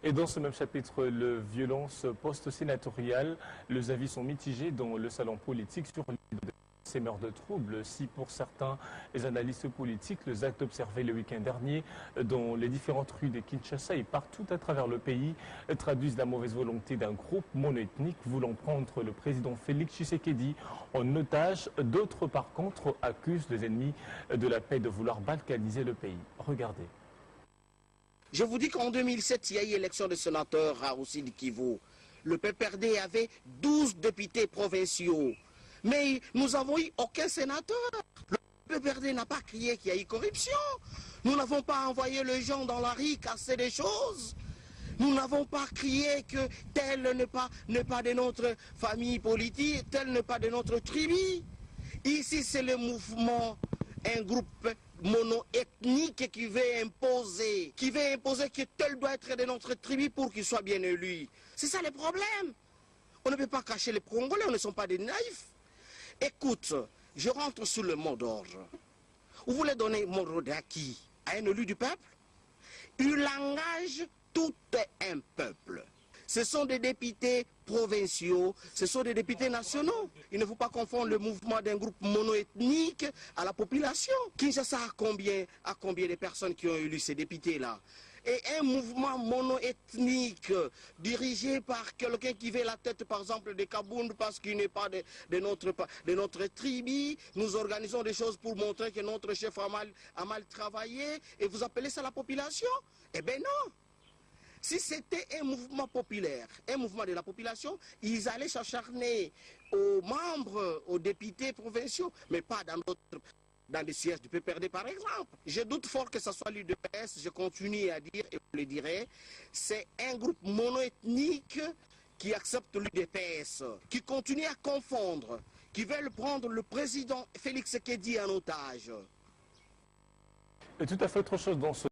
Et dans ce même chapitre, le violence post-sénatoriale, les avis sont mitigés dans le salon politique sur ces mœurs de troubles. Si pour certains les analystes politiques, les actes observés le week-end dernier dans les différentes rues de Kinshasa et partout à travers le pays traduisent la mauvaise volonté d'un groupe monoethnique voulant prendre le président Félix Tshisekedi en otage. D'autres, par contre, accusent les ennemis de la paix de vouloir balkaniser le pays. Regardez. Je vous dis qu'en 2007, il y a eu élection de sénateurs à Roussy Kivu. Le PPRD avait 12 députés provinciaux. Mais nous n'avons eu aucun sénateur. Le PPRD n'a pas crié qu'il y a eu corruption. Nous n'avons pas envoyé les gens dans la rue casser des choses. Nous n'avons pas crié que tel n'est pas de notre famille politique, tel n'est pas de notre tribu. Ici, c'est le mouvement, un groupe mono-ethnique qui veut imposer que tel doit être de notre tribu pour qu'il soit bien élu. C'est ça le problème. On ne peut pas cacher les Congolais, on ne sont pas des naïfs. Écoute, je rentre sur le mot d'ordre. Vous voulez donner mot d'ordre à qui? À un élu du peuple? Il engage tout un peuple. Ce sont des députés provinciaux, ce sont des députés nationaux. Il ne faut pas confondre le mouvement d'un groupe monoethnique à la population. Kinshasa a combien de personnes qui ont élu ces députés-là? Et un mouvement monoethnique dirigé par quelqu'un qui veut la tête, par exemple, de Kabound parce qu'il n'est pas de notre tribu. Nous organisons des choses pour montrer que notre chef a mal travaillé. Et vous appelez ça la population? Eh bien non. Si c'était un mouvement populaire, un mouvement de la population, ils allaient s'acharner aux membres, aux députés provinciaux, mais pas dans des sièges du PPRD par exemple. Je doute fort que ce soit l'UDPS, je continue à dire et je le dirai, c'est un groupe monoethnique qui accepte l'UDPS, qui continue à confondre, qui veulent prendre le président Félix Tshisekedi en otage. Et tout à fait autre chose dans ce